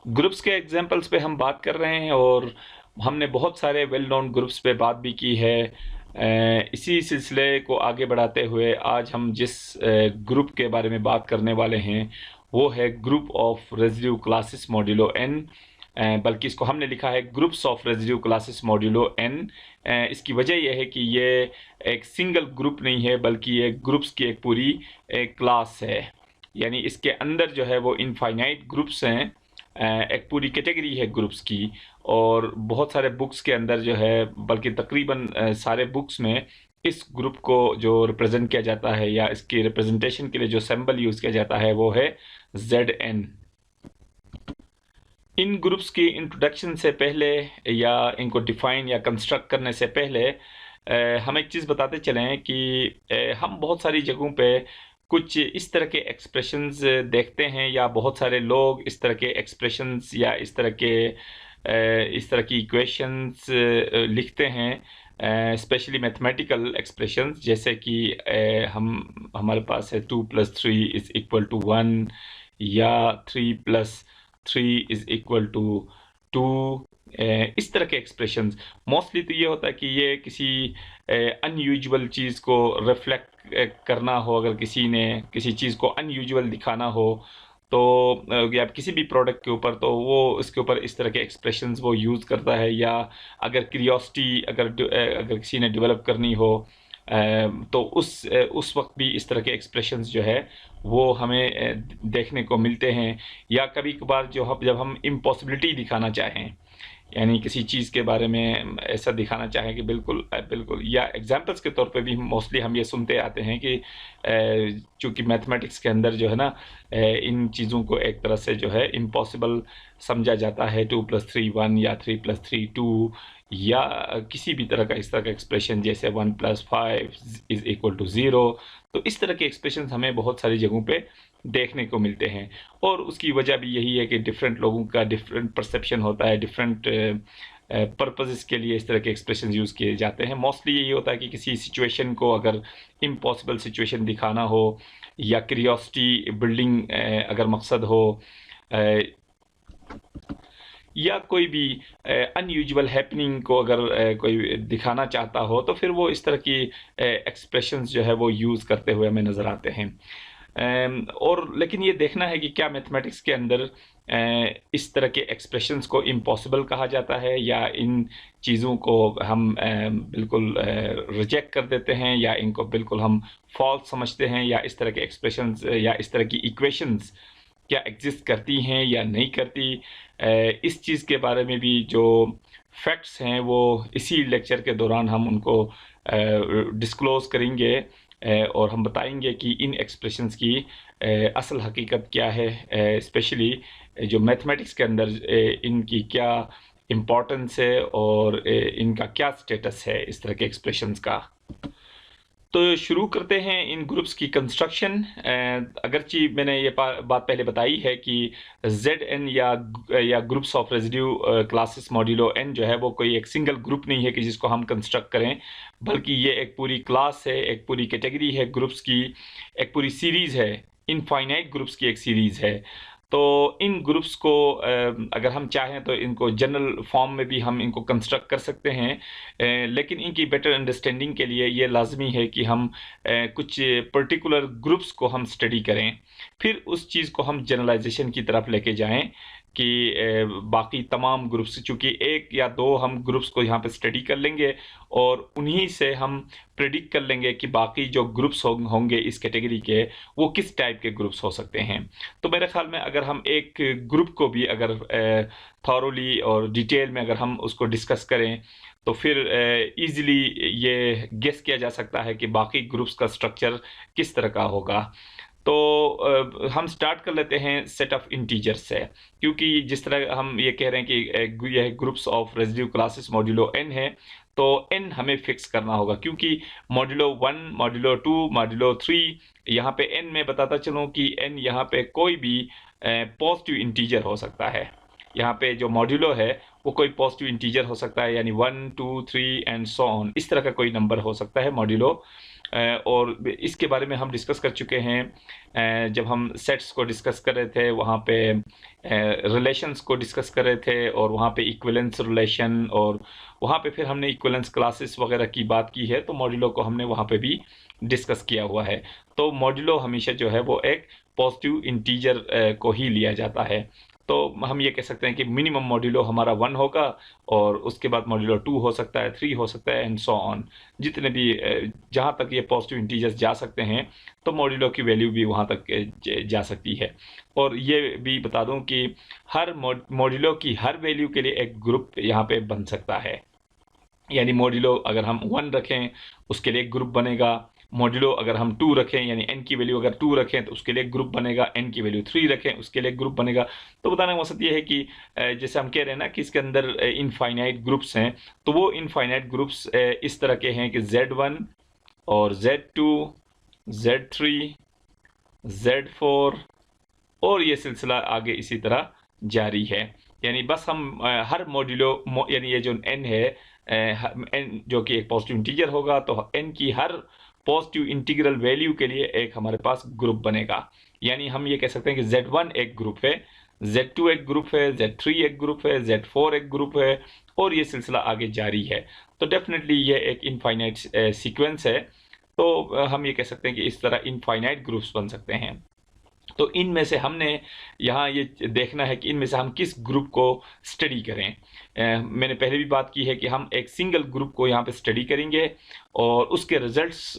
Groups के examples पे हम बात कर रहे हैं और हमने बहुत सारे वेल नोन ग्रुप्स पे बात भी की है। इसी सिलसिले को आगे बढ़ाते हुए आज हम जिस ग्रुप के बारे में बात करने वाले हैं वो है group of residue classes modulo N. बल्कि इसको हमने लिखा है groups of residue classes modulo N. इसकी वजह यह है कि ये एक सिंगल ग्रुप नहीं है बल्कि ये ग्रुप्स की एक पूरी एक क्लास है। यानी इसके अंदर जो है वो इनफाइनाइट ग्रुप्स हैं। एक पूरी कैटेगरी है ग्रुप्स की और बहुत सारे बुक्स के अंदर जो है बल्कि तकरीबन सारे बुक्स में इस ग्रुप को जो रिप्रेजेंट किया जाता है या इसकी रिप्रेजेंटेशन के लिए जो सिंबल यूज़ किया जाता है वो है ZN। इन ग्रुप्स की इंट्रोडक्शन से पहले या इनको डिफ़ाइन या कंस्ट्रक्ट करने से पहले हम एक चीज़ बताते चलें कि हम बहुत सारी जगहों पे कुछ इस तरह के एक्सप्रेशंस देखते हैं या बहुत सारे लोग इस तरह के एक्सप्रेशंस या इस तरह की इक्वेशंस लिखते हैं, स्पेशली मैथमेटिकल एक्सप्रेशंस, जैसे कि हमारे पास है 2+3 = 1 या 3+3 = 2। इस तरह के एक्सप्रेशंस मोस्टली तो ये होता है कि ये किसी अनयूजुअल चीज़ को रिफ्लेक्ट करना हो, अगर किसी ने किसी चीज़ को अनयूजुअल दिखाना हो तो या किसी भी प्रोडक्ट के ऊपर तो वो इसके ऊपर इस तरह के एक्सप्रेशंस वो यूज़ करता है। या अगर क्यूरियोसिटी अगर किसी ने डेवलप करनी हो तो उस वक्त भी इस तरह के एक्सप्रेशंस जो है वो हमें देखने को मिलते हैं। या कभी कभार जब हम इम्पॉसिबिलिटी दिखाना चाहें, यानी किसी चीज़ के बारे में ऐसा दिखाना चाहें कि बिल्कुल बिल्कुल, या एग्जांपल्स के तौर पे भी मोस्टली हम ये सुनते आते हैं कि चूँकि मैथमेटिक्स के अंदर जो है ना इन चीज़ों को एक तरह से जो है इम्पॉसिबल समझा जाता है। 2+3 1 या 3+3 2 या किसी भी तरह का इस तरह का एक्सप्रेशन जैसे 1+5 = 0। तो इस तरह के एक्सप्रेशन हमें बहुत सारी जगहों पे देखने को मिलते हैं और उसकी वजह भी यही है कि डिफरेंट लोगों का डिफरेंट परसेप्शन होता है, डिफरेंट पर्पसेस के लिए इस तरह के एक्सप्रेशन यूज़ किए जाते हैं। मोस्टली यही होता है कि किसी सिचुएशन को अगर इम्पॉसिबल सिचुएशन दिखाना हो या क्यूरियोसिटी बिल्डिंग अगर मकसद हो, या कोई भी अनयूजुअल हैपनिंग को अगर कोई दिखाना चाहता हो तो फिर वो इस तरह की एक्सप्रेशंस जो है वो यूज़ करते हुए हमें नज़र आते हैं। और लेकिन ये देखना है कि क्या मैथमेटिक्स के अंदर इस तरह के एक्सप्रेशंस को इम्पॉसिबल कहा जाता है या इन चीज़ों को हम बिल्कुल रिजेक्ट कर देते हैं या इनको बिल्कुल हम फॉल्स समझते हैं, या इस तरह के एक्सप्रेशंस या इस तरह की इक्वेशंस क्या एग्जिस्ट करती हैं या नहीं करती। इस चीज़ के बारे में भी जो फैक्ट्स हैं वो इसी लेक्चर के दौरान हम उनको डिस्क्लोज करेंगे और हम बताएंगे कि इन एक्सप्रेशंस की असल हकीकत क्या है, स्पेशली जो मैथमेटिक्स के अंदर इनकी क्या इम्पोर्टेंस है और इनका क्या स्टेटस है इस तरह के एक्सप्रेशंस का। तो शुरू करते हैं इन ग्रुप्स की कंस्ट्रक्शन। अगरचे मैंने ये बात पहले बताई है कि ZN या groups of residue classes modulo N जो है वो कोई एक सिंगल ग्रुप नहीं है कि जिसको हम कंस्ट्रक्ट करें, बल्कि ये एक पूरी क्लास है, एक पूरी कैटेगरी है ग्रुप्स की, एक पूरी सीरीज़ है, इनफाइनाइट ग्रुप्स की एक सीरीज़ है। तो इन ग्रुप्स को अगर हम चाहें तो इनको जनरल फॉर्म में भी हम इनको कंस्ट्रक्ट कर सकते हैं, लेकिन इनकी बेटर अंडरस्टैंडिंग के लिए ये लाजमी है कि हम कुछ पर्टिकुलर ग्रुप्स को हम स्टडी करें, फिर उस चीज़ को हम जनरलाइजेशन की तरफ लेके जाएं कि बाकी तमाम ग्रुप्स, चूँकि एक या दो हम ग्रुप्स को यहाँ पे स्टडी कर लेंगे और उन्हीं से हम प्रेडिक्ट कर लेंगे कि बाकी जो ग्रुप्स होंगे इस कैटेगरी के वो किस टाइप के ग्रुप्स हो सकते हैं। तो मेरे ख्याल में अगर हम एक ग्रुप को भी अगर थॉरोली और डिटेल में अगर हम उसको डिस्कस करें तो फिर इजीली ये गेस किया जा सकता है कि बाकी ग्रुप्स का स्ट्रक्चर किस तरह का होगा। तो हम स्टार्ट कर लेते हैं सेट ऑफ इंटीजर्स से, क्योंकि जिस तरह हम ये कह रहे हैं कि यह groups of residue classes modulo n है, तो n हमें फिक्स करना होगा, क्योंकि मॉड्यूलो 1 मॉड्यूलो 2 मॉड्यूलो 3 यहाँ पे n में बताता चलूँ कि n यहाँ पे कोई भी पॉजिटिव इंटीजर हो सकता है। यहाँ पे जो मॉड्यूलो है वो कोई पॉजिटिव इंटीजर हो सकता है, यानी 1 2 3 एंड सो ऑन, इस तरह का कोई नंबर हो सकता है मॉड्यूलो और इसके बारे में हम डिस्कस कर चुके हैं जब हम सेट्स को डिस्कस कर रहे थे, वहाँ पे रिलेशंस को डिस्कस कर रहे थे, और वहाँ पे इक्विवेलेंस रिलेशन, और वहाँ पे फिर हमने इक्विवेलेंस क्लासेस वगैरह की बात की है, तो मॉड्यूलो को हमने वहाँ पे भी डिस्कस किया हुआ है। तो मॉड्यूलो हमेशा जो है वो एक पॉजिटिव इंटीजर को ही लिया जाता है। तो हम ये कह सकते हैं कि मिनिमम मॉड्यूलो हमारा 1 होगा, और उसके बाद मॉड्यूलो 2 हो सकता है, 3 हो सकता है, एंड सो ऑन। जितने भी जहाँ तक ये पॉजिटिव इंटीजर्स जा सकते हैं, तो मॉड्यूलो की वैल्यू भी वहाँ तक जा सकती है। और ये भी बता दूं कि हर मॉड्यूलो की हर वैल्यू के लिए एक ग्रुप यहाँ पे बन सकता है। यानी मॉड्यूलो अगर हम 1 रखें, उसके लिए एक ग्रुप बनेगा। मॉड्यूलो अगर हम 2 रखें, यानी n की वैल्यू अगर 2 रखें, तो उसके लिए एक ग्रुप बनेगा। n की वैल्यू 3 रखें, उसके लिए एक ग्रुप बनेगा। तो बताने का मकसद ये है कि जैसे हम कह रहे हैं ना कि इसके अंदर इनफाइनाइट ग्रुप्स हैं, तो वो इनफाइनाइट ग्रुप्स इस तरह के हैं कि Z1 और Z2, Z3, Z4, और ये सिलसिला आगे इसी तरह जारी है। यानी बस हम हर मॉड्यूलो यानी ये जो n है, n जो कि एक पॉजिटिव इंटीजर होगा, तो n की हर पॉजिटिव इंटीग्रल वैल्यू के लिए एक हमारे पास ग्रुप बनेगा। यानी हम ये कह सकते हैं कि Z1 एक ग्रुप है, Z2 एक ग्रुप है, Z3 एक ग्रुप है, Z4 एक ग्रुप है, और ये सिलसिला आगे जारी है। तो डेफिनेटली ये एक इनफाइनाइट सीक्वेंस है। तो हम ये कह सकते हैं कि इस तरह इनफाइनाइट ग्रुप्स बन सकते हैं। तो इनमें से हमने यहाँ ये देखना है कि इनमें से हम किस ग्रुप को स्टडी करें। मैंने पहले भी बात की है कि हम एक सिंगल ग्रुप को यहाँ पे स्टडी करेंगे, और उसके रिजल्ट्स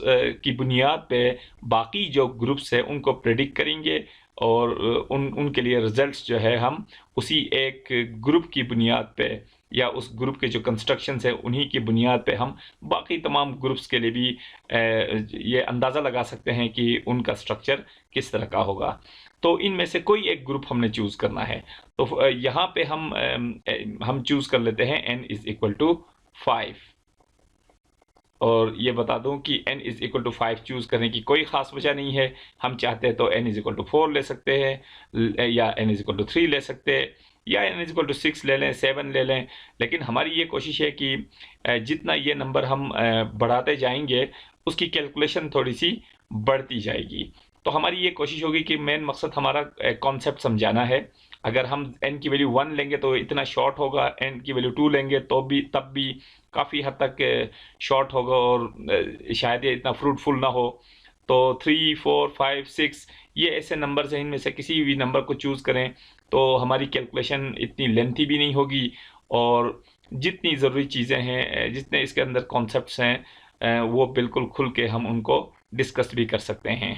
की बुनियाद पे बाकी जो ग्रुप्स हैं उनको प्रेडिक्ट करेंगे, और उनके लिए रिजल्ट्स जो है हम उसी एक ग्रुप की बुनियाद पे, या उस ग्रुप के जो कंस्ट्रक्शंस है उन्हीं की बुनियाद पे हम बाकी तमाम ग्रुप्स के लिए भी ये अंदाज़ा लगा सकते हैं कि उनका स्ट्रक्चर किस तरह का होगा। तो इनमें से कोई एक ग्रुप हमने चूज़ करना है। तो यहाँ पे हम चूज़ कर लेते हैं n इज़ इक्वल टू 5। और ये बता दूं कि n is equal to 5 choose करने की कोई ख़ास वजह नहीं है। हम चाहते हैं तो n इज़ इक्वल टू 4 ले सकते हैं, या n इज़ इक्वल टू 3 ले सकते हैं, या n इज़ इक्वल टू 6 ले लें, 7 ले लें। लेकिन हमारी ये कोशिश है कि जितना ये नंबर हम बढ़ाते जाएंगे, उसकी कैलकुलेशन थोड़ी सी बढ़ती जाएगी। तो हमारी ये कोशिश होगी कि मेन मकसद हमारा कॉन्सेप्ट समझाना है। अगर हम n की वैल्यू 1 लेंगे तो इतना शॉर्ट होगा, n की वैल्यू 2 लेंगे तो भी तब भी काफ़ी हद तक शॉर्ट होगा, और शायद ये इतना फ्रूटफुल ना हो। तो 3, 4, 5, 6 ये ऐसे नंबर्स हैं, इनमें से किसी भी नंबर को चूज़ करें तो हमारी कैलकुलेशन इतनी लेंथी भी नहीं होगी, और जितनी ज़रूरी चीज़ें हैं, जितने इसके अंदर कॉन्सेप्ट्स हैं, वो बिल्कुल खुल के हम उनको डिस्कस भी कर सकते हैं।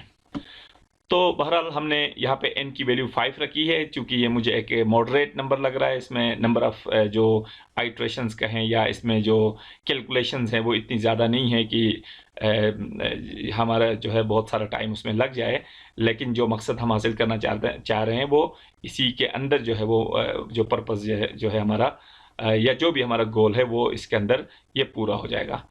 तो बहरहाल हमने यहाँ पे n की वैल्यू 5 रखी है, चूँकि ये मुझे एक मॉडरेट नंबर लग रहा है। इसमें नंबर ऑफ़ जो आइट्रेशंस कहें, या इसमें जो कैलकुलेशंस हैं वो इतनी ज़्यादा नहीं है कि हमारा जो है बहुत सारा टाइम उसमें लग जाए। लेकिन जो मकसद हम हासिल करना चाह रहे हैं, वो इसी के अंदर जो है वो जो पर्पज़ जो है हमारा, या जो भी हमारा गोल है, वो इसके अंदर ये पूरा हो जाएगा।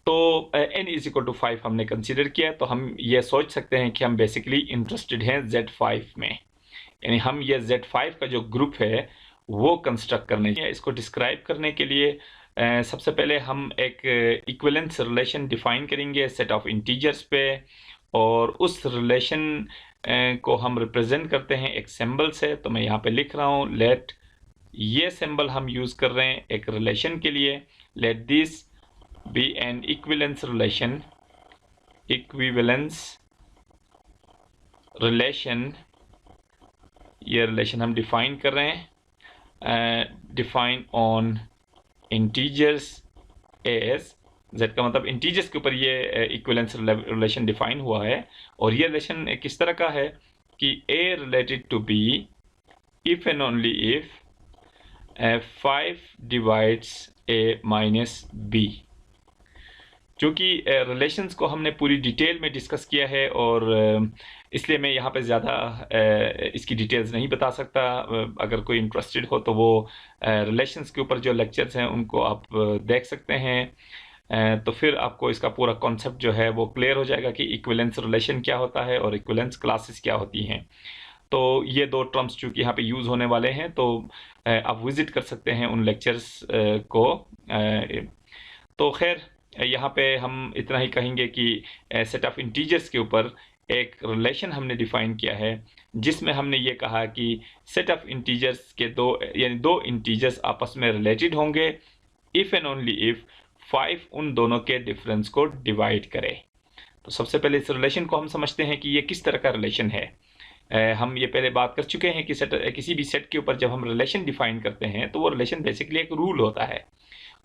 तो n इज़ इक्वल टू 5 हमने कंसीडर किया, तो हम ये सोच सकते हैं कि हम बेसिकली इंटरेस्टेड हैं Z5 में। यानी हम ये Z5 का जो ग्रुप है वो कंस्ट्रक्ट करने हैं। इसको डिस्क्राइब करने के लिए सबसे पहले हम एक इक्विवेलेंस रिलेशन डिफाइन करेंगे सेट ऑफ इंटीजर्स पे, और उस रिलेशन को हम रिप्रेजेंट करते हैं एक सिंबल से। तो मैं यहाँ पे लिख रहा हूँ लेट, ये सिंबल हम यूज़ कर रहे हैं एक रिलेशन के लिए। Let this be an equivalence relation, ये रिलेशन हम डिफाइन कर रहे हैं, define on integers as, z का मतलब इंटीजर्स के ऊपर ये इक्विवेलेंस रिलेशन डिफाइन हुआ है। और ये रिलेशन किस तरह का है कि a related to b if and only if 5 divides a minus b। चूँकि रिलेशंस को हमने पूरी डिटेल में डिस्कस किया है, और इसलिए मैं यहाँ पे ज़्यादा इसकी डिटेल्स नहीं बता सकता। अगर कोई इंटरेस्टेड हो तो वो रिलेशंस के ऊपर जो लेक्चर्स हैं उनको आप देख सकते हैं। तो फिर आपको इसका पूरा कॉन्सेप्ट जो है वो क्लियर हो जाएगा कि इक्विवेलेंस रिलेशन क्या होता है और इक्विवेलेंस क्लासेस क्या होती हैं। तो ये दो टर्म्स चूँकि यहाँ पे यूज़ होने वाले हैं, तो आप विज़िट कर सकते हैं उन लेक्चर्स को। तो खैर, यहाँ पे हम इतना ही कहेंगे कि सेट ऑफ इंटीजर्स के ऊपर एक रिलेशन हमने डिफाइन किया है, जिसमें हमने ये कहा कि सेट ऑफ इंटीजर्स के दो इंटीजर्स आपस में रिलेटेड होंगे इफ़ एंड ओनली इफ़ 5 उन दोनों के डिफरेंस को डिवाइड करे। तो सबसे पहले इस रिलेशन को हम समझते हैं कि ये किस तरह का रिलेशन है। हम ये पहले बात कर चुके हैं कि किसी भी सेट के ऊपर जब हम रिलेशन डिफाइन करते हैं तो वो रिलेशन बेसिकली एक रूल होता है,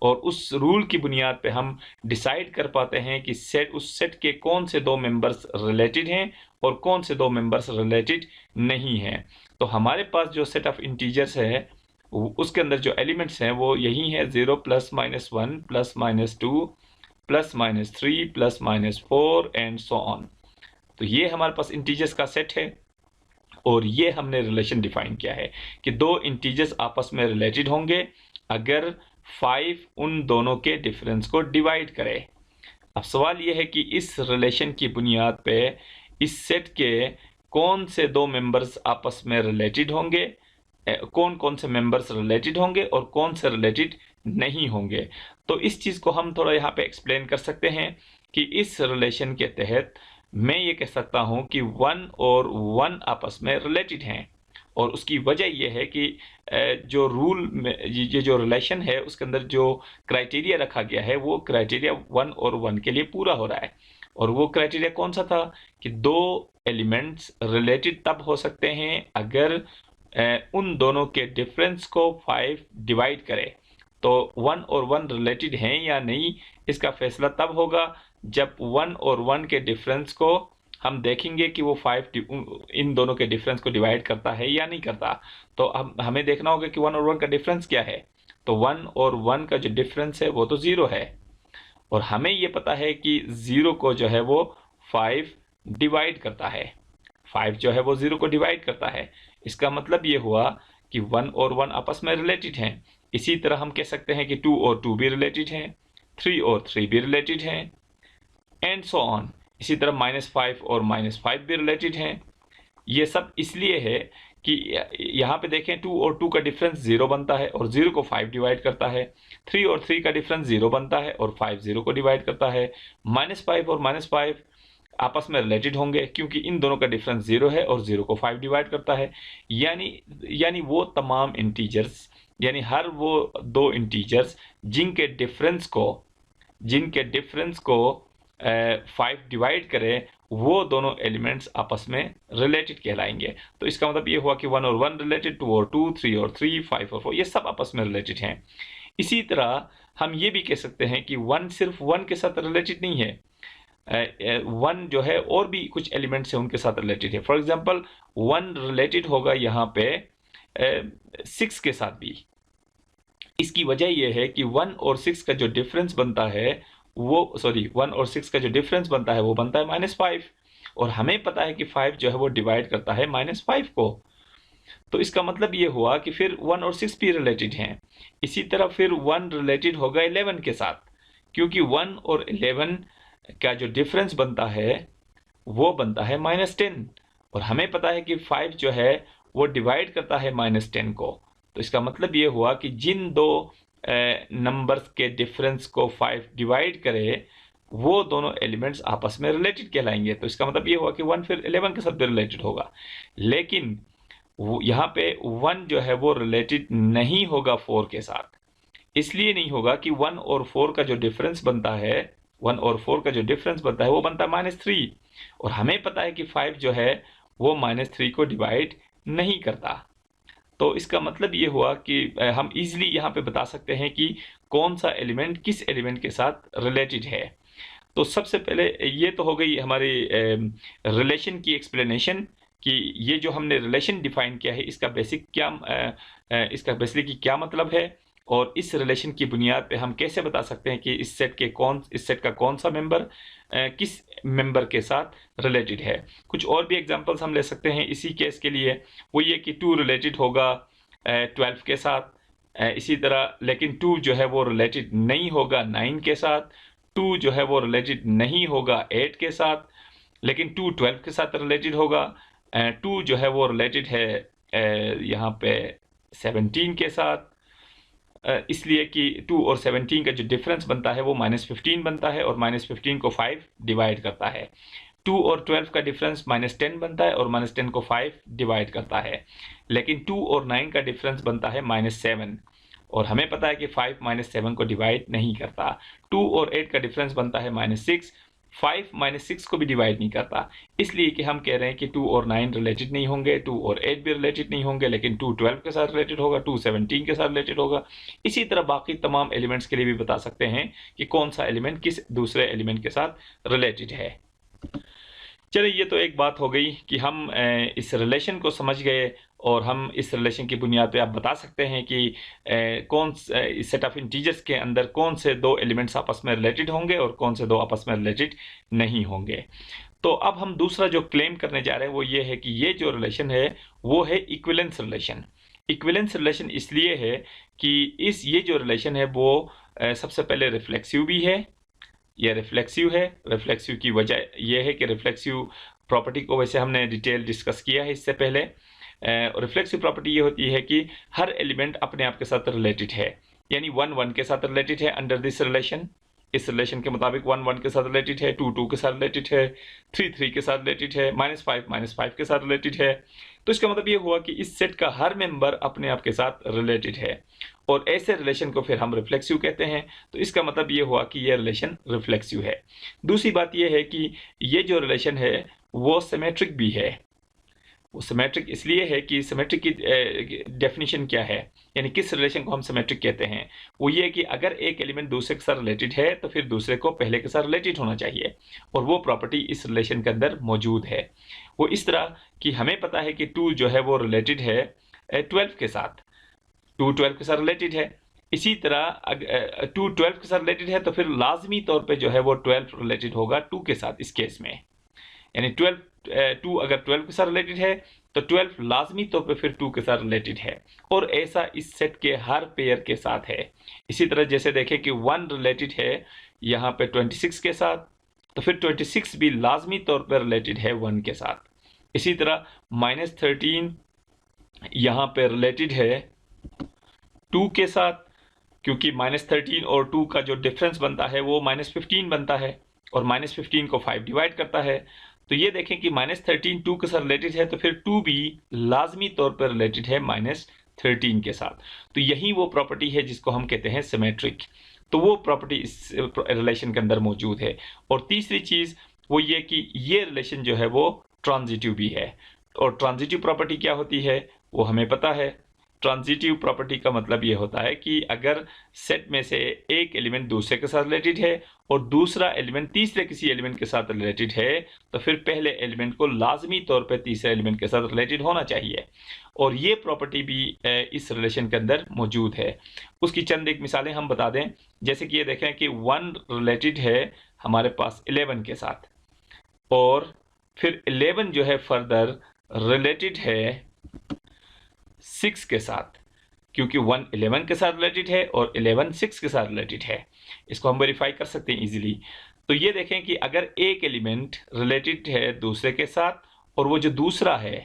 और उस रूल की बुनियाद पे हम डिसाइड कर पाते हैं कि उस सेट के कौन से दो मेंबर्स रिलेटेड हैं और कौन से दो मेंबर्स रिलेटेड नहीं हैं। तो हमारे पास जो सेट ऑफ इंटीजर्स है उसके अंदर जो एलिमेंट्स हैं वो यही है, 0 plus minus 1 plus minus 2 plus minus 3 plus minus 4 and so on. तो ये हमारे पास इंटीजर्स का सेट है, और ये हमने रिलेशन डिफाइन किया है कि दो इंटीजर्स आपस में रिलेटेड होंगे अगर 5 उन दोनों के डिफरेंस को डिवाइड करे। अब सवाल यह है कि इस रिलेशन की बुनियाद पे इस सेट के कौन से दो मेंबर्स आपस में रिलेटेड होंगे, कौन कौन से मेंबर्स रिलेटेड होंगे और कौन से रिलेटेड नहीं होंगे। तो इस चीज़ को हम थोड़ा यहाँ पे एक्सप्लेन कर सकते हैं कि इस रिलेशन के तहत मैं ये कह सकता हूँ कि 1 और 1 आपस में रिलेटेड हैं, और उसकी वजह यह है कि जो रूल में ये जो रिलेशन है उसके अंदर जो क्राइटेरिया रखा गया है वो क्राइटेरिया 1 और 1 के लिए पूरा हो रहा है। और वो क्राइटेरिया कौन सा था कि दो एलिमेंट्स रिलेटेड तब हो सकते हैं अगर उन दोनों के डिफरेंस को 5 डिवाइड करे। तो 1 और 1 रिलेटेड हैं या नहीं, इसका फैसला तब होगा जब 1 और 1 के डिफरेंस को हम देखेंगे कि वो 5 इन दोनों के डिफरेंस को डिवाइड करता है या नहीं करता। तो हमें देखना होगा कि 1 और 1 का डिफरेंस क्या है। तो 1 और 1 का जो डिफरेंस है वो तो 0 है, और हमें ये पता है कि 0 को जो है वो 5 डिवाइड करता है। 5 जो है वो 0 को डिवाइड करता है। इसका मतलब ये हुआ कि 1 और 1 आपस में रिलेटेड हैं। इसी तरह हम कह सकते हैं कि 2 और 2 भी रिलेटेड हैं, 3 और 3 भी रिलेटेड हैं, एंड सो ऑन। इसी तरह -5 और -5 भी रिलेटेड हैं। ये सब इसलिए है कि यहाँ पे देखें 2 और 2 का डिफरेंस 0 बनता है और 0 को 5 डिवाइड करता है। 3 और 3 का डिफरेंस 0 बनता है और 5 0 को डिवाइड करता है। -5 और -5 आपस में रिलेटेड होंगे क्योंकि इन दोनों का डिफरेंस 0 है और 0 को 5 डिवाइड करता है। यानी वो तमाम इंटीजर्स, यानी हर वो दो इंटीजर्स जिनके डिफरेंस को 5 डिवाइड करें, वो दोनों एलिमेंट्स आपस में रिलेटेड कहलाएंगे। तो इसका मतलब ये हुआ कि 1 और 1 रिलेटेड, 2 और 2, 3 और 3, 5 और 4 ये सब आपस में रिलेटेड हैं। इसी तरह हम ये भी कह सकते हैं कि 1 सिर्फ 1 के साथ रिलेटेड नहीं है, 1 जो है और भी कुछ एलिमेंट्स हैं उनके साथ रिलेटेड है। फॉर एग्जांपल 1 रिलेटेड होगा यहाँ पे 6 के साथ भी। इसकी वजह यह है कि 1 और 6 का जो डिफरेंस बनता है 1 और 6 का जो डिफरेंस बनता है वो बनता है -5, और हमें पता है कि 5 जो है वो डिवाइड करता है -5 को। तो इसका मतलब ये हुआ कि फिर 1 और 6 भी रिलेटेड हैं। इसी तरह फिर 1 रिलेटेड होगा 11 के साथ, क्योंकि 1 और 11 का जो डिफरेंस बनता है वो बनता है -10, और हमें पता है कि 5 जो है वो डिवाइड करता है -10 को। तो इसका मतलब ये हुआ कि जिन दो नंबर्स के डिफरेंस को 5 डिवाइड करे वो दोनों एलिमेंट्स आपस में रिलेटेड कहलाएंगे। तो इसका मतलब ये हुआ कि 1 फिर 11 के साथ भी रिलेटेड होगा। लेकिन यहाँ पे 1 जो है वो रिलेटेड नहीं होगा 4 के साथ। इसलिए नहीं होगा कि 1 और 4 का जो डिफरेंस बनता है, 1 और 4 का जो डिफरेंस बनता है वो बनता है -3, और हमें पता है कि 5 जो है वो -3 को डिवाइड नहीं करता। तो इसका मतलब ये हुआ कि हम इजीली यहाँ पे बता सकते हैं कि कौन सा एलिमेंट किस एलिमेंट के साथ रिलेटेड है। तो सबसे पहले ये तो हो गई हमारी रिलेशन की एक्सप्लेनेशन कि ये जो हमने रिलेशन डिफाइन किया है इसका बेसिकली क्या मतलब है, और इस रिलेशन की बुनियाद पे हम कैसे बता सकते हैं कि इस सेट का कौन सा मेंबर किस मेंबर के साथ रिलेटेड है। कुछ और भी एग्जांपल्स हम ले सकते हैं इसी केस के लिए। वो ये कि 2 रिलेटेड होगा 12 के साथ, इसी तरह लेकिन 2 जो है वो रिलेटेड नहीं होगा 9 के साथ, 2 जो है वो रिलेटेड नहीं होगा 8 के साथ, लेकिन 2 12 के साथ रिलेटेड होगा। 2 जो है वो रिलेटेड है यहाँ पे 17 के साथ, इसलिए कि 2 और 17 का जो डिफरेंस बनता है वो -15 बनता है और -15 को 5 डिवाइड करता है। 2 और 12 का डिफरेंस -10 बनता है और -10 को 5 डिवाइड करता है। लेकिन 2 और 9 का डिफरेंस बनता है -7 और हमें पता है कि 5 -7 को डिवाइड नहीं करता। 2 और 8 का डिफरेंस बनता है -6, 5 -6 को भी डिवाइड नहीं करता। इसलिए कि हम कह रहे हैं कि 2 और 9 रिलेटेड नहीं होंगे, 2 और 8 भी रिलेटेड नहीं होंगे, लेकिन 2 12 के साथ रिलेटेड होगा, 2 17 के साथ रिलेटेड होगा। इसी तरह बाकी तमाम एलिमेंट्स के लिए भी बता सकते हैं कि कौन सा एलिमेंट किस दूसरे एलिमेंट के साथ रिलेटेड है। चलिए, ये तो एक बात हो गई कि हम इस रिलेशन को समझ गए और हम इस रिलेशन की बुनियाद पे आप बता सकते हैं कि कौन इस सेट ऑफ इंटीजर्स के अंदर कौन से दो एलिमेंट्स आपस में रिलेटेड होंगे और कौन से दो आपस में रिलेटेड नहीं होंगे। तो अब हम दूसरा जो क्लेम करने जा रहे हैं वो ये है कि ये जो रिलेशन है वो है इक्विवेलेंस रिलेशन। इक्विवेलेंस रिलेशन इसलिए है कि ये जो रिलेशन है वो सबसे पहले रिफ्लेक्सिव भी है। यह रिफ्लेक्सिव है। रिफ्लेक्सिव की वजह यह है कि रिफ्लेक्सिव प्रॉपर्टी को वैसे हमने डिटेल डिस्कस किया है इससे पहले। रिफ्लेक्सिव प्रॉपर्टी ये होती है कि हर एलिमेंट अपने आप के साथ रिलेटेड है, यानी 1 1 के साथ रिलेटेड है अंडर दिस रिलेशन। इस रिलेशन के मुताबिक 1 1 के साथ रिलेटेड है, 2 2 के साथ रिलेटेड है, 3 3 के साथ रिलेटेड है, -5 -5 के साथ रिलेटेड है। तो इसका मतलब ये हुआ कि इस सेट का हर मेंबर अपने आप के साथ रिलेटेड है और ऐसे रिलेशन को फिर हम रिफ्लेक्सिव कहते हैं। तो इसका मतलब ये हुआ कि ये रिलेशन रिफ्लेक्सिव है। दूसरी बात ये है कि ये जो रिलेशन है वो सिमेट्रिक भी है। वो सिमेट्रिक इसलिए है कि सिमेट्रिक की डेफिनेशन क्या है, यानी किस रिलेशन को हम सिमेट्रिक कहते हैं। वो ये है कि अगर एक एलिमेंट दूसरे के साथ रिलेटेड है तो फिर दूसरे को पहले के साथ रिलेटेड होना चाहिए और वो प्रॉपर्टी इस रिलेशन के अंदर मौजूद है। वो इस तरह कि हमें पता है कि 2 जो है वो रिलेटेड है 12 के साथ, 2 12 के साथ रिलेटेड है। इसी तरह 2 12 के साथ रिलेटेड है तो फिर लाजमी तौर पे जो है वो 12 रिलेटेड होगा 2 के साथ इस केस में, यानी 2 अगर 12 के साथ रिलेटेड है तो 12 लाजमी तौर पे फिर 2 के साथ रिलेटेड है और ऐसा इस सेट के हर पेयर के साथ है। इसी तरह जैसे देखें कि 1 रिलेटेड है यहाँ पे 26 के साथ तो फिर 26 भी लाजमी तौर पर रिलेटेड है 1 के साथ। इसी तरह -13 यहाँ पे रिलेटेड है 2 के साथ, क्योंकि -13 और 2 का जो डिफरेंस बनता है वो -15 बनता है और -15 को 5 डिवाइड करता है। तो ये देखें कि -13 2 के साथ रिलेटेड है तो फिर 2 भी लाजमी तौर पर रिलेटेड है -13 के साथ। तो यही वो प्रॉपर्टी है जिसको हम कहते हैं सिमेट्रिक। तो वो प्रॉपर्टी इस रिलेशन के अंदर मौजूद है। और तीसरी चीज़ वो ये कि ये रिलेशन जो है वो ट्रांजिटिव भी है। और ट्रांजिटिव प्रॉपर्टी क्या होती है वो हमें पता है। ट्रांजिटिव प्रॉपर्टी का मतलब ये होता है कि अगर सेट में से एक एलिमेंट दूसरे के साथ रिलेटेड है और दूसरा एलिमेंट तीसरे किसी एलिमेंट के साथ रिलेटेड है तो फिर पहले एलिमेंट को लाजमी तौर पर तीसरे एलिमेंट के साथ रिलेटेड होना चाहिए। और ये प्रॉपर्टी भी इस रिलेशन के अंदर मौजूद है। उसकी चंद एक मिसालें हम बता दें, जैसे कि ये देखें कि 1 रिलेटेड है हमारे पास 11 के साथ और फिर 11 जो है फर्दर रिलेटेड है 6 के साथ, क्योंकि 1 11 के साथ रिलेटेड है और 11 6 के साथ रिलेटेड है। इसको हम वेरीफाई कर सकते हैं इजीली। तो ये देखें कि अगर एक एलिमेंट रिलेटेड है दूसरे के साथ और वो जो दूसरा है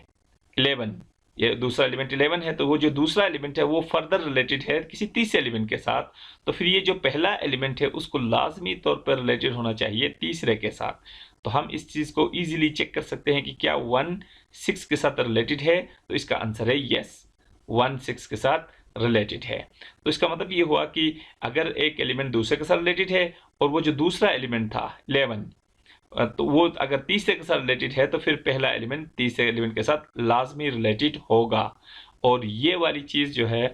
11, ये दूसरा एलिमेंट 11 है तो वो जो दूसरा एलिमेंट है वो फर्दर रिलेटेड है किसी तीसरे एलिमेंट के साथ, तो फिर ये जो पहला एलिमेंट है उसको लाजमी तौर पर रिलेटेड होना चाहिए तीसरे के साथ। तो हम इस चीज़ को इजीली चेक कर सकते हैं कि क्या 1 6 के साथ रिलेटेड है। तो इसका आंसर है यस, 1 6 के साथ रिलेटेड है। तो इसका मतलब ये हुआ कि अगर एक एलिमेंट दूसरे के साथ रिलेटेड है और वो जो दूसरा एलिमेंट था 11 तो वो अगर तीसरे के साथ रिलेटेड है तो फिर पहला एलिमेंट तीसरे एलिमेंट के साथ लाजमी रिलेटेड होगा। और ये वाली चीज़ जो है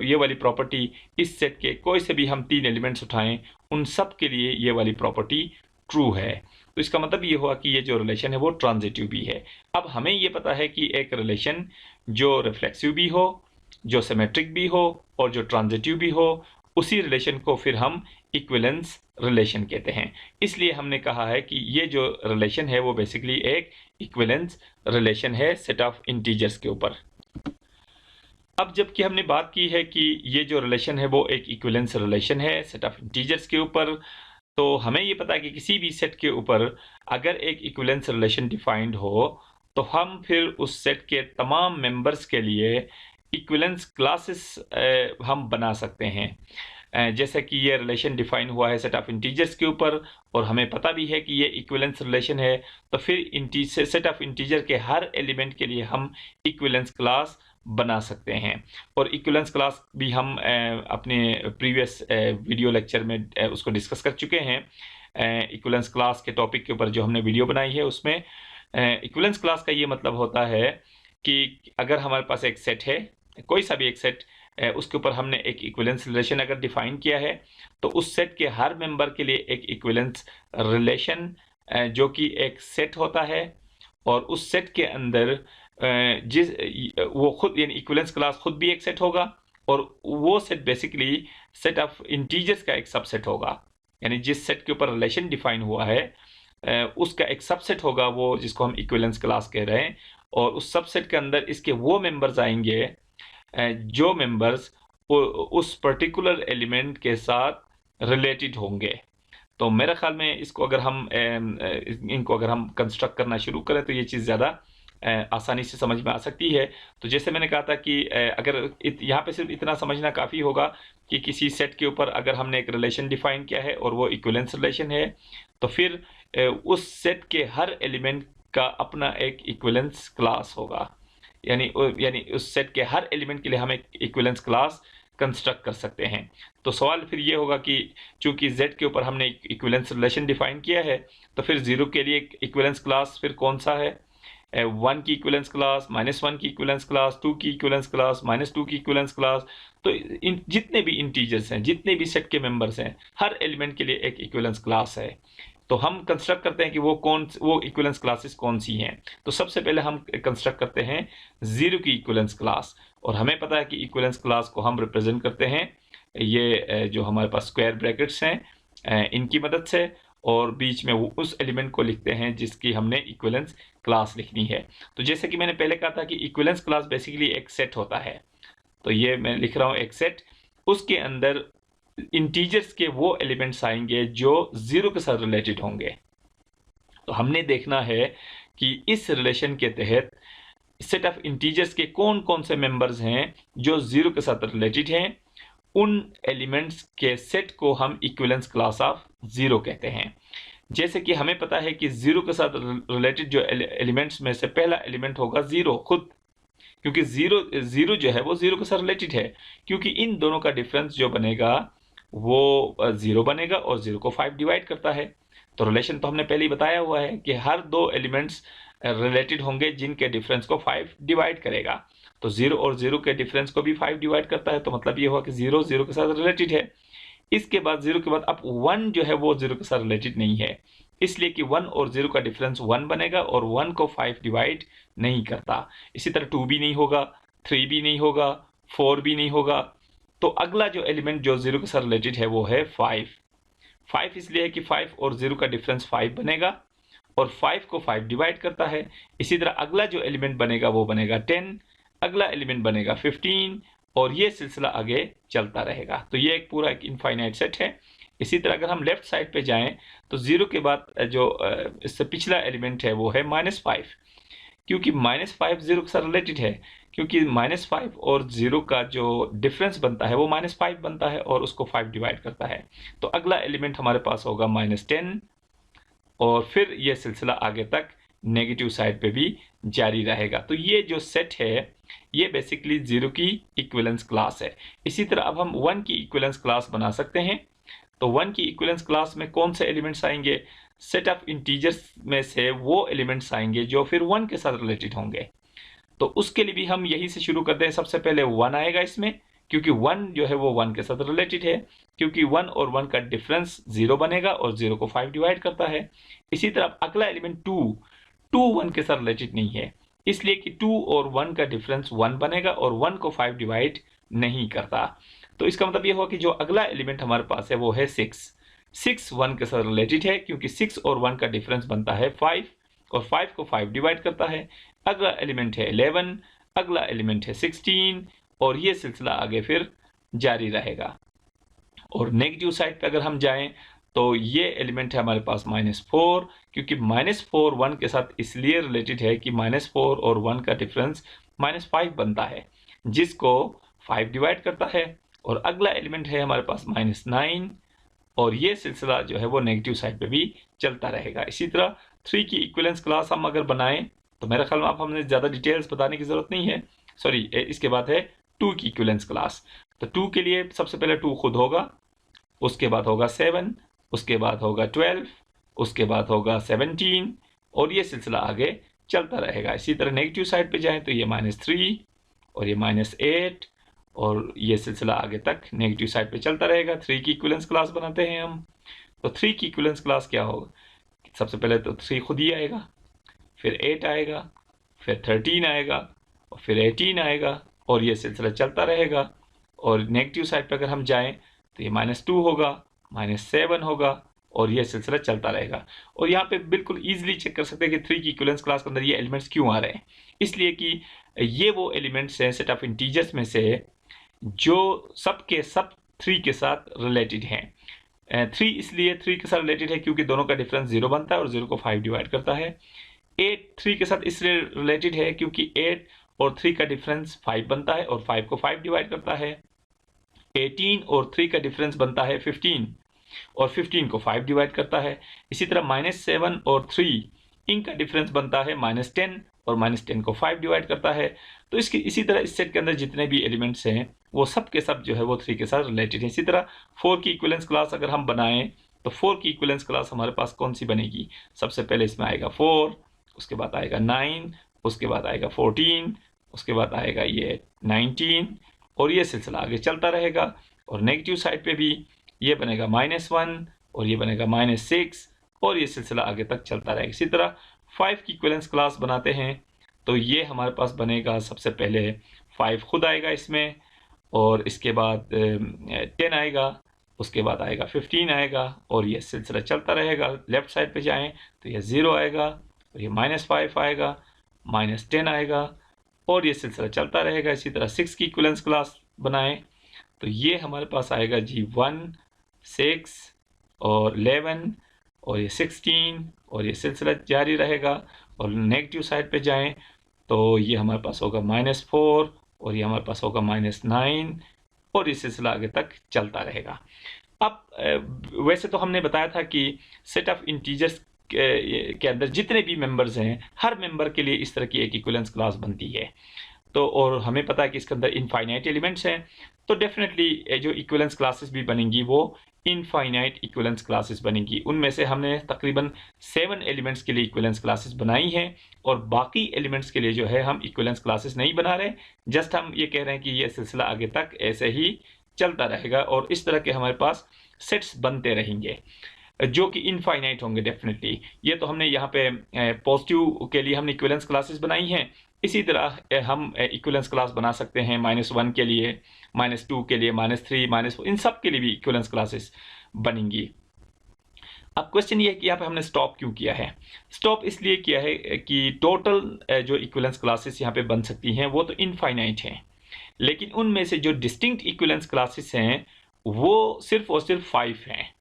ये वाली प्रॉपर्टी इस सेट के कोई से भी हम 3 एलिमेंट्स उठाएं उन सब के लिए ये वाली प्रॉपर्टी ट्रू है। तो इसका मतलब ये हुआ कि ये जो रिलेशन है वो ट्रांजिटिव भी है। अब हमें ये पता है कि एक रिलेशन जो रिफ्लेक्सिव भी हो, जो सिमेट्रिक भी हो और जो ट्रांजिटिव भी हो, उसी रिलेशन को फिर हम इक्विवेलेंस रिलेशन कहते हैं। इसलिए हमने कहा है कि ये जो रिलेशन है वो बेसिकली एक इक्विवेलेंस रिलेशन है सेट ऑफ इंटीजर्स के ऊपर। अब जबकि हमने बात की है कि ये जो रिलेशन है वो एक इक्विवेलेंस रिलेशन है सेट ऑफ इंटीजर्स के ऊपर, तो हमें ये पता है कि किसी भी सेट के ऊपर अगर एक इक्विवेलेंस रिलेशन डिफाइंड हो तो हम फिर उस सेट के तमाम मेंबर्स के लिए इक्विवेलेंस क्लासेस हम बना सकते हैं। जैसे कि ये रिलेशन डिफाइन हुआ है सेट ऑफ इंटीजर्स के ऊपर, और हमें पता भी है कि ये इक्विवेलेंस रिलेशन है, तो फिर सेट ऑफ इंटीजर के हर एलिमेंट के लिए हम इक्विवेलेंस क्लास बना सकते हैं। और इक्विवेलेंस क्लास भी हम अपने प्रीवियस वीडियो लेक्चर में उसको डिस्कस कर चुके हैं। इक्विवेलेंस क्लास के टॉपिक के ऊपर जो हमने वीडियो बनाई है उसमें इक्विवेलेंस क्लास का ये मतलब होता है कि अगर हमारे पास एक सेट है, कोई सा भी एक सेट, उसके ऊपर हमने एक इक्विवेलेंस रिलेशन अगर डिफाइन किया है, तो उस सेट के हर मेंबर के लिए एक इक्विवेलेंस रिलेशन जो कि एक सेट होता है, और उस सेट के अंदर जिस वो खुद यानी इक्विवेलेंस क्लास खुद भी एक सेट होगा, और वो set basically set of integers का एक सबसेट होगा। यानी जिस सेट के ऊपर रिलेशन डिफाइन हुआ है उसका एक सबसेट होगा वो, जिसको हम इक्विवेलेंस क्लास कह रहे हैं। और उस सबसेट के अंदर इसके वो मेंबर्स आएंगे जो मेंबर्स उस पर्टिकुलर एलिमेंट के साथ रिलेटेड होंगे। तो मेरे ख्याल में इसको अगर हम इनको अगर हम कंस्ट्रक्ट करना शुरू करें तो ये चीज़ ज़्यादा आसानी से समझ में आ सकती है। तो जैसे मैंने कहा था कि अगर यहाँ पे सिर्फ इतना समझना काफ़ी होगा कि किसी सेट के ऊपर अगर हमने एक रिलेशन डिफाइन किया है और वो इक्विवेलेंस रिलेशन है, तो फिर उस सेट के हर एलिमेंट का अपना एक इक्विवेलेंस क्लास होगा। यानी उस सेट के हर एलिमेंट के लिए हम एक इक्विवेलेंस क्लास कंस्ट्रक्ट कर सकते हैं। तो सवाल फिर ये होगा कि चूंकि z के ऊपर हमने इक्विवेलेंस रिलेशन डिफाइन किया है, तो फिर 0 के लिए इक्विवेलेंस क्लास फिर कौन सा है? 1 की इक्विवेलेंस क्लास, -1 की इक्विवेलेंस क्लास, 2 की इक्विवेलेंस क्लास, -2 की इक्विवेलेंस क्लास। तो जितने भी इंटीजर्स हैं, जितने भी सेट के मेंबर्स हैं, हर एलिमेंट के लिए एक इक्विवेलेंस क्लास है। तो हम कंस्ट्रक्ट करते हैं कि वो इक्विवेलेंस क्लासेस कौन सी हैं। तो सबसे पहले हम कंस्ट्रक्ट करते हैं 0 की इक्विवेलेंस क्लास, और हमें पता है कि इक्विवेलेंस क्लास को हम रिप्रेजेंट करते हैं ये जो हमारे पास स्क्वायर ब्रैकेट्स हैं इनकी मदद से, और बीच में वो उस एलिमेंट को लिखते हैं जिसकी हमने इक्विवेलेंस क्लास लिखनी है। तो जैसे कि मैंने पहले कहा था कि इक्विवेलेंस क्लास बेसिकली एक सेट होता है, तो ये मैं लिख रहा हूँ एक सेट, उसके अंदर इंटीजर्स के वो एलिमेंट्स आएंगे जो 0 के साथ रिलेटेड होंगे। तो हमने देखना है कि इस रिलेशन के तहत सेट ऑफ इंटीजर्स के कौन कौन से मेंबर्स हैं जो 0 के साथ रिलेटेड हैं। उन एलिमेंट्स के सेट को हम इक्विवेलेंस क्लास ऑफ 0 कहते हैं। जैसे कि हमें पता है कि 0 के साथ रिलेटेड जो एलिमेंट्स में से पहला एलिमेंट होगा 0 खुद, क्योंकि 0 जो है वो 0 के साथ रिलेटेड है, क्योंकि इन दोनों का डिफरेंस जो बनेगा वो 0 बनेगा, और 0 को 5 डिवाइड करता है। तो रिलेशन तो हमने पहले ही बताया हुआ है कि हर दो एलिमेंट्स रिलेटेड होंगे जिनके डिफरेंस को 5 डिवाइड करेगा। तो 0 और 0 के डिफरेंस को भी 5 डिवाइड करता है, तो मतलब ये हुआ कि 0 0 के साथ रिलेटेड है। इसके बाद 0 के बाद अब 1 जो है वो 0 के साथ रिलेटेड नहीं है, इसलिए कि 1 और 0 का डिफरेंस 1 बनेगा, और 1 को 5 डिवाइड नहीं करता। इसी तरह 2 भी नहीं होगा, 3 भी नहीं होगा, 4 भी नहीं होगा। तो अगला जो एलिमेंट जो 0 के साथ रिलेटेड है वो है 5। 5 इसलिए है कि 5 और 0 का डिफरेंस 5 बनेगा, और 5 को 5 डिवाइड करता है। इसी तरह अगला जो एलिमेंट बनेगा वो बनेगा 10, अगला एलिमेंट बनेगा 15, और ये सिलसिला आगे चलता रहेगा। तो ये एक पूरा एक इनफाइनाइट सेट है। इसी तरह अगर हम लेफ्ट साइड पे जाएं तो 0 के बाद जो इससे पिछला एलिमेंट है वो है -5, क्योंकि -5 0 के साथ रिलेटेड है, क्योंकि -5 और 0 का जो डिफरेंस बनता है वो -5 बनता है, और उसको 5 डिवाइड करता है। तो अगला एलिमेंट हमारे पास होगा -10, और फिर ये सिलसिला आगे तक नेगेटिव साइड पे भी जारी रहेगा। तो ये जो सेट है ये बेसिकली 0 की इक्विवेलेंस क्लास है। इसी तरह अब हम 1 की इक्विवेलेंस क्लास बना सकते हैं। तो 1 की इक्विवेलेंस क्लास में कौन से एलिमेंट्स आएंगे? सेट ऑफ इंटीजर्स में से वो एलिमेंट्स आएंगे जो फिर 1 के साथ रिलेटेड होंगे। तो उसके लिए भी हम यही से शुरू करते हैं। सबसे पहले 1 आएगा इसमें, क्योंकि 1 जो है वो 1 के साथ रिलेटेड है, क्योंकि 1 और 1 का डिफरेंस 0 बनेगा, और 0 को 5 डिवाइड करता है। इसी तरह अगला एलिमेंट 2 1 के साथ रिलेटेड नहीं है, इसलिए कि 2 और 1 का डिफरेंस 1 बनेगा, और 1 को 5 डिवाइड नहीं करता। तो इसका मतलब ये हुआ कि जो अगला एलिमेंट हमारे पास है वो है 6 1 के साथ रिलेटेड है, क्योंकि 6 और 1 का डिफरेंस बनता है 5, और 5 को 5 डिवाइड करता है। अगला एलिमेंट है 11, अगला एलिमेंट है 16, और ये सिलसिला आगे फिर जारी रहेगा। और नेगेटिव साइड पे अगर हम जाएं तो ये एलिमेंट है हमारे पास -4, क्योंकि -4 1 के साथ इसलिए रिलेटेड है कि -4 और 1 का डिफरेंस -5 बनता है, जिसको 5 डिवाइड करता है, और अगला एलिमेंट है हमारे पास -9, और ये सिलसिला जो है वो नेगेटिव साइड पे भी चलता रहेगा। इसी तरह 3 की इक्विवेलेंस क्लास हम अगर बनाएं तो मेरे ख्याल में आप हमने ज़्यादा डिटेल्स बताने की ज़रूरत नहीं है। सॉरी, इसके बाद है 2 की इक्विवेलेंस क्लास। तो 2 के लिए सबसे पहले 2 खुद होगा, उसके बाद होगा 7, उसके बाद होगा 12, उसके बाद होगा 17, और ये सिलसिला आगे चलता रहेगा। इसी तरह नेगेटिव साइड पे जाएं तो ये -3 और ये -8, और ये सिलसिला आगे तक नेगेटिव साइड पे चलता रहेगा। 3 की इक्विवेलेंस क्लास बनाते हैं हम। तो 3 की इक्विवेलेंस क्लास क्या होगा? सबसे पहले तो 3 खुद ही आएगा, फिर 8 आएगा, फिर 13 आएगा, और फिर 18 आएगा, और ये सिलसिला चलता रहेगा। और नेगेटिव साइड पे अगर हम जाएं तो ये -2 होगा, -7 होगा, और ये सिलसिला चलता रहेगा। और यहाँ पे बिल्कुल ईजिली चेक कर सकते हैं कि 3 की इक्विवेलेंस क्लास के अंदर ये एलिमेंट्स क्यों आ रहे हैं। इसलिए कि ये वो एलिमेंट्स हैं सेट ऑफ इंटीजर्स में से जो सब के सब 3 के साथ रिलेटेड हैं। 3 इसलिए 3 के साथ रिलेटेड है क्योंकि दोनों का डिफरेंस 0 बनता है और 0 को 5 डिवाइड करता है। 8 3 के साथ इसलिए रिलेटेड है क्योंकि 8 और 3 का डिफरेंस 5 बनता है और 5 को 5 डिवाइड करता है। 18 और 3 का डिफरेंस बनता है 15, और 15 को 5 डिवाइड करता है। इसी तरह -7 और 3 इनका डिफरेंस बनता है -10, और -10 को 5 डिवाइड करता है। तो इसी तरह इस सेट के अंदर जितने भी एलिमेंट्स हैं वो सब के सब जो है वो 3 के साथ रिलेटेड है। इसी तरह 4 की इक्विवेलेंस क्लास अगर हम बनाएं तो 4 की इक्विवेलेंस क्लास हमारे पास कौन सी बनेगी? सबसे पहले इसमें आएगा 4, उसके बाद आएगा 9, उसके बाद आएगा 14, उसके बाद आएगा ये 19, और ये सिलसिला आगे चलता रहेगा। और नेगेटिव साइड पे भी ये बनेगा -1, और ये बनेगा -6, और ये सिलसिला आगे तक चलता रहेगा। इसी तरह 5 की इक्विवेलेंस क्लास बनाते हैं तो ये हमारे पास बनेगा, सबसे पहले 5 खुद आएगा इसमें, और इसके बाद 10 आएगा, उसके बाद आएगा 15 आएगा, और ये सिलसिला चलता रहेगा। लेफ्ट साइड पे जाएं तो ये 0 आएगा, और ये -5 आएगा, -10 आएगा, और ये सिलसिला चलता रहेगा। इसी तरह 6 की इक्विवेलेंस क्लास बनाएं तो ये हमारे पास आएगा जी 1, 6 और 11, और ये 16, और ये सिलसिला जारी रहेगा। और नेगेटिव साइड पे जाएं तो ये हमारे पास होगा -4, और ये हमारे पास होगा -9, और ये सिलसिला आगे तक चलता रहेगा। अब वैसे तो हमने बताया था कि सेट ऑफ इंटीजर्स के अंदर जितने भी मेंबर्स हैं हर मेंबर के लिए इस तरह की एक इक्विवेलेंस क्लास बनती है। तो और हमें पता है कि इसके अंदर इनफाइनाइट एलिमेंट्स हैं, तो डेफिनेटली जो इक्विवेलेंस क्लासेस भी बनेंगी वो इनफाइनाइट इक्विवेलेंस क्लासेस बनेंगी। उनमें से हमने तकरीबन 7 एलिमेंट्स के लिए इक्विवेलेंस क्लासेस बनाई हैं, और बाकी एलिमेंट्स के लिए जो है हम इक्विवेलेंस क्लासेस नहीं बना रहे, जस्ट हम ये कह रहे हैं कि ये सिलसिला आगे तक ऐसे ही चलता रहेगा, और इस तरह के हमारे पास सेट्स बनते रहेंगे जो कि इनफाइनाइट होंगे डेफिनेटली। ये तो हमने यहाँ पे पॉजिटिव के लिए हमने इक्विवेलेंस क्लासेस बनाई हैं। इसी तरह हम इक्विवेलेंस क्लास बना सकते हैं -1 के लिए, -2 के लिए, -3, -4, इन सब के लिए भी इक्विवेलेंस क्लासेस बनेंगी। अब क्वेश्चन ये है कि यहाँ पे हमने स्टॉप क्यों किया है? स्टॉप इसलिए किया है कि टोटल जो इक्विवेलेंस क्लासेस यहाँ पे बन सकती हैं वो तो इनफाइनाइट हैं, लेकिन उनमें से जो डिस्टिंक्ट इक्विवेलेंस क्लासेस हैं वो सिर्फ और सिर्फ 5 हैं।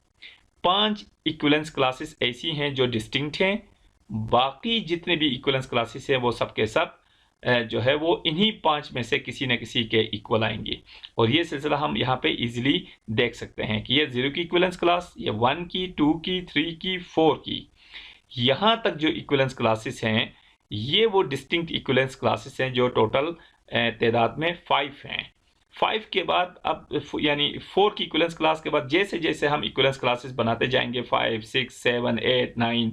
5 इक्विवेलेंस क्लासेस ऐसी हैं जो डिस्टिंक्ट हैं, बाकी जितने भी इक्विवेलेंस क्लासेस हैं वो सब के सब जो है वो इन्हीं 5 में से किसी न किसी के इक्वल आएंगे। और ये सिलसिला हम यहाँ पे इजीली देख सकते हैं कि ये 0 की इक्विवेलेंस क्लास, ये 1 की, 2 की, 3 की, 4 की, यहाँ तक जो इक्विवेलेंस क्लासेस हैं ये वो डिस्टिंक्ट इक्विवेलेंस क्लासेस हैं जो टोटल तादाद में 5 हैं। 5 के बाद अब यानी 4 की इक्विवेलेंस क्लास के बाद जैसे जैसे हम इक्विवेलेंस क्लासेस बनाते जाएंगे 5, 6, 7, 8, 9,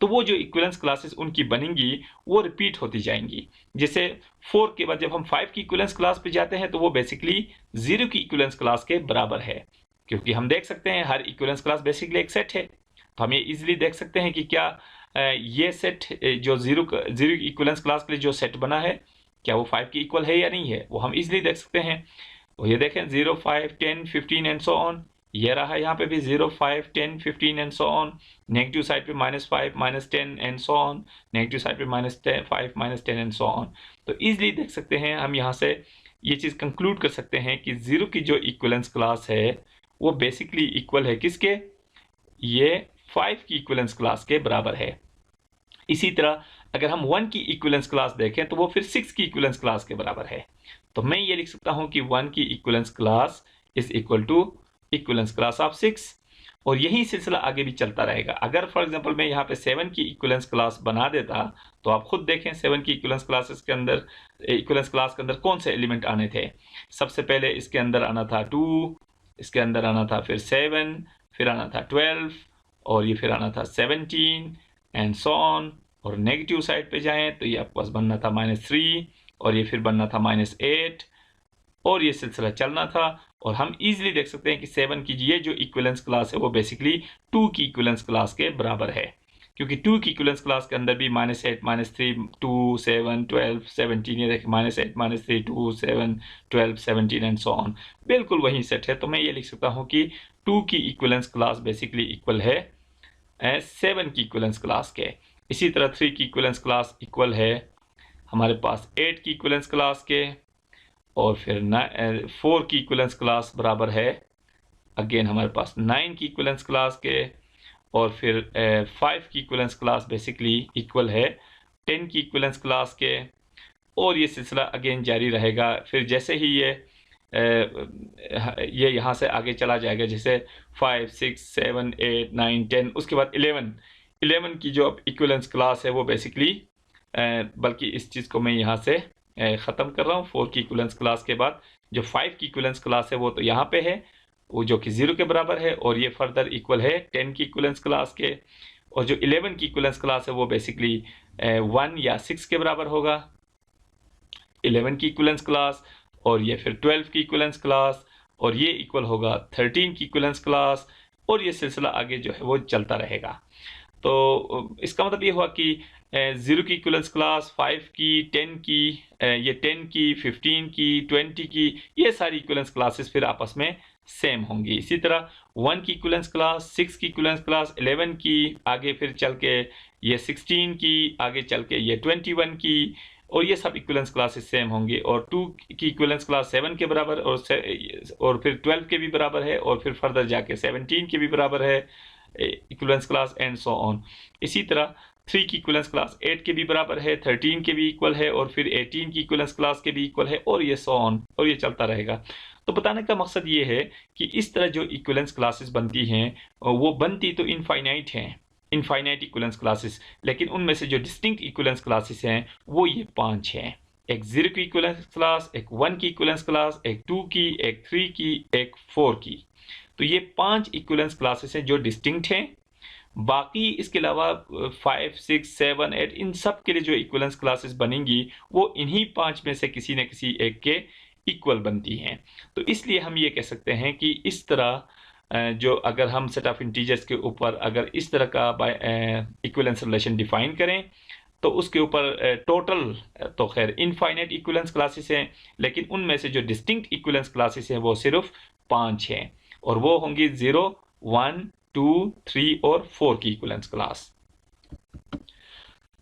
तो वो जो इक्विवेलेंस क्लासेस उनकी बनेंगी वो रिपीट होती जाएंगी। जैसे 4 के बाद जब हम 5 की इक्विवेलेंस क्लास पे जाते हैं तो वो बेसिकली 0 की इक्विवेलेंस क्लास के बराबर है, क्योंकि हम देख सकते हैं हर इक्विवेलेंस क्लास बेसिकली एक सेट है। तो हम ये इजीली देख सकते हैं कि क्या ये सेट जो 0 की इक्विवेलेंस क्लास के लिए जो सेट बना है क्या वो 5 की इक्वल है या नहीं है, वो हम इजीली देख सकते हैं। तो ये देखें 0, 5, 10, 15 एंड सो ऑन, ये रहा यहाँ पे भी 0, 5, 10, 15 and so on. Negative side पे -5, -10 and so on, negative side पे -5, -10 एंड सो ऑन। तो इजीली देख सकते हैं हम यहाँ से ये चीज़ कंक्लूड कर सकते हैं कि 0 की जो इक्विवेलेंस क्लास है वो बेसिकली इक्वल है किसके? ये 5 की इक्विवेलेंस क्लास के बराबर है। इसी तरह अगर हम 1 की इक्विवेलेंस क्लास देखें तो वो फिर 6 की इक्विवेलेंस क्लास के बराबर है। तो मैं ये लिख सकता हूं कि 1 की equivalence class is equal to equivalence class of 6, और यही सिलसिला आगे भी चलता रहेगा। अगर फॉर एग्जांपल मैं यहाँ पे 7 की इक्विवेलेंस क्लास बना देता, तो आप खुद देखें 7 की इक्विवेलेंस क्लासेस के अंदर, इक्विवेलेंस क्लास के अंदर कौन से एलिमेंट आने थे। सबसे पहले इसके अंदर आना था 2, इसके अंदर आना था फिर 7, फिर आना था 12, और ये फिर आना था 17 एंड सो ऑन। और नेगेटिव साइड पे जाएं तो ये आपके पास बनना था -3, और ये फिर बनना था -8, और ये सिलसिला चलना था। और हम इजीली देख सकते हैं कि 7 की ये जो इक्विवेलेंस क्लास है वो बेसिकली 2 की इक्विवेलेंस क्लास के बराबर है, क्योंकि 2 की इक्विवेलेंस क्लास के अंदर भी -8, -3, 2, 7, 12, 17, ये देखिए -8, -3, 2, 7, 12, 17 एंड सो ऑन, बिल्कुल वही सेट है। तो मैं ये लिख सकता हूँ कि 2 की इक्विवेलेंस क्लास बेसिकली इक्वल है 7 की इक्विवेलेंस क्लास के। इसी तरह 3 की इक्विवेलेंस क्लास इक्वल है हमारे पास 8 की इक्विवेलेंस क्लास के, और फिर 4 की इक्विवेलेंस क्लास बराबर है अगेन हमारे पास 9 की इक्विवेलेंस क्लास के, और फिर 5 की इक्विवेलेंस क्लास बेसिकली इक्वल है 10 की इक्विवेलेंस क्लास के, और ये सिलसिला अगेन जारी रहेगा। फिर जैसे ही ये यहाँ से आगे चला जाएगा, जैसे 5, 6, 7, 8, 9, 10, उसके बाद 11 की जो इक्विवेलेंस क्लास है वो बेसिकली, बल्कि इस चीज़ को मैं यहाँ से ख़त्म कर रहा हूँ। 4 की इक्विवेलेंस क्लास के बाद जो 5 की इक्विवेलेंस क्लास है वो तो यहाँ पे है, वो जो कि 0 के बराबर है, और ये फर्दर इक्वल है 10 की इक्विवेलेंस क्लास के। और जो 11 की इक्विवेलेंस क्लास है वो बेसिकली 1 या 6 के बराबर होगा 11 की इक्विवेलेंस क्लास, और ये फिर 12 की इक्विवेलेंस क्लास, और ये इक्वल होगा 13 की इक्विवेलेंस क्लास, और ये सिलसिला आगे जो है वो चलता रहेगा। तो इसका मतलब ये हुआ कि 0 की इक्विवेलेंस क्लास, 5 की, 10 की, ये 10 की, 15 की, 20 की, ये सारी इक्विवेलेंस क्लासेस फिर आपस में सेम होंगी। इसी तरह 1 की इक्विवेलेंस क्लास, 6 की इक्विवेलेंस क्लास, 11 की, आगे फिर चल के ये 16 की, आगे चल के ये 21 की, और ये सब इक्विवेलेंस क्लासेस सेम होंगी। और 2 की इक्विवेलेंस क्लास 7 के बराबर, और फिर 12 के भी बराबर है, और फिर फर्दर जाके 17 के भी बराबर है equivalence class, and so on. इसी तरह 3 की इक्विवेलेंस क्लास 8 के भी बराबर है, 13 के भी इक्वल है, और फिर 18 की इक्विवेलेंस क्लास के भी इक्वल है, और ये सो ऑन, और ये चलता रहेगा। तो बताने का मकसद ये है कि इस तरह जो इक्विवेलेंस क्लासेस बनती हैं वो बनती तो इनफाइनाइट हैं, इनफाइनाइट इक्विवेलेंस क्लासेस, लेकिन उनमें से जो डिस्टिंक्ट इक्विवेलेंस क्लासेस हैं वो ये 5 हैं। एक 0 की इक्विवेलेंस क्लास, एक 1 की इक्विवेलेंस क्लास, एक 2 की, एक 3 की, एक 4 की। तो ये 5 इक्विवेलेंस क्लासेस हैं जो डिस्टिंक्ट हैं। बाकी इसके अलावा 5, 6, 7, 8 इन सब के लिए जो इक्विवेलेंस क्लासेस बनेंगी वो इन्हीं 5 में से किसी न किसी एक के इक्वल बनती हैं। तो इसलिए हम ये कह सकते हैं कि इस तरह जो अगर हम सेट ऑफ इंटीजर्स के ऊपर अगर इस तरह का इक्विवेलेंस रिलेशन डिफाइन करें, तो उसके ऊपर टोटल तो खैर इनफाइनाइट इक्विवेलेंस क्लासेस हैं, लेकिन उनमें से जो डिस्टिंक्ट इक्विवेलेंस क्लासेस हैं वो सिर्फ 5 हैं, और वो होंगी 0, 1, 2, 3 और 4 की इक्विवेलेंस क्लास।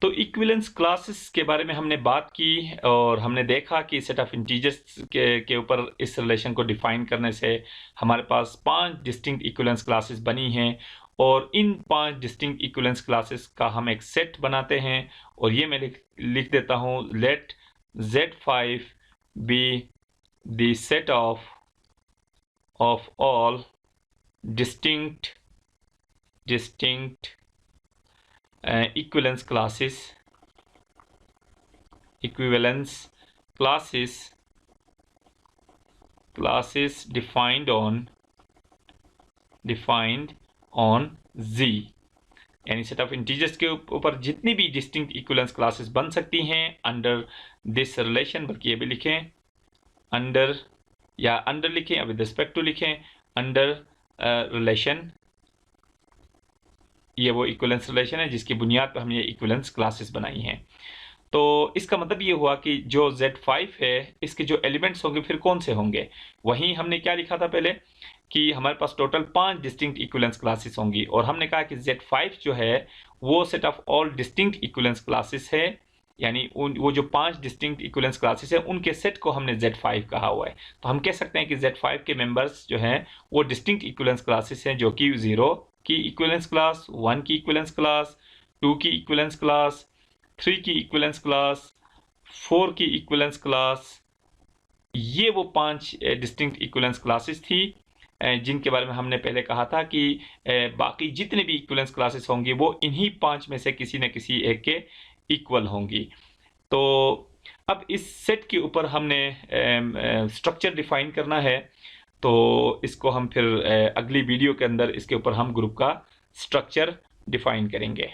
तो इक्विवेलेंस क्लासेस के बारे में हमने बात की, और हमने देखा कि सेट ऑफ इंटीजर्स के ऊपर इस रिलेशन को डिफाइन करने से हमारे पास 5 डिस्टिंक्ट इक्विवेलेंस क्लासेस बनी हैं, और इन 5 डिस्टिंक्ट इक्विवेलेंस क्लासेस का हम एक सेट बनाते हैं, और ये मैं लिख देता हूँ, let Z5 be the set of all distinct equivalence classes defined on Z, यानी सेट ऑफ इंटीजर्स के ऊपर जितनी भी डिस्टिंक्ट इक्विवेलेंस क्लासेस बन सकती हैं अंडर दिस रिलेशन, बल्कि ये भी लिखें अंडर, या अंडर लिखें या विद रिस्पेक्ट टू लिखें, अंडर रिलेशन, ये वो इक्विवेलेंस रिलेशन है जिसकी बुनियाद पर हमने ये इक्विवेलेंस क्लासेस बनाई हैं। तो इसका मतलब ये हुआ कि जो Z5 है इसके जो एलिमेंट्स होंगे फिर कौन से होंगे, वहीं हमने क्या लिखा था पहले कि हमारे पास टोटल 5 डिस्टिंक्ट इक्विवेलेंस क्लासेस होंगी, और हमने कहा कि Z5 जो है वो set of all distinct equivalence classes है, यानी वो जो 5 डिस्टिंक्ट इक्विवेलेंस क्लासेस है उनके सेट को हमने Z5 कहा हुआ है। तो हम कह सकते हैं कि Z5 के मेंबर्स जो हैं वो डिस्टिंक्ट इक्विवेलेंस क्लासेस हैं, जो कि 0 की इक्विवेलेंस क्लास, 1 की इक्विवेलेंस क्लास, 2 की इक्विवेलेंस क्लास, 3 की इक्विवेलेंस क्लास, 4 की इक्विवेलेंस क्लास, ये वो 5 डिस्टिंक्ट इक्विवेलेंस क्लासेस थी जिनके बारे में हमने पहले कहा था कि बाकी जितने भी इक्विवेलेंस क्लासेस होंगी वो इन्हीं 5 में से किसी न किसी एक के इक्वल होंगी। तो अब इस सेट के ऊपर हमने स्ट्रक्चर डिफाइन करना है, तो इसको हम फिर अगली वीडियो के अंदर इसके ऊपर हम ग्रुप का स्ट्रक्चर डिफाइन करेंगे।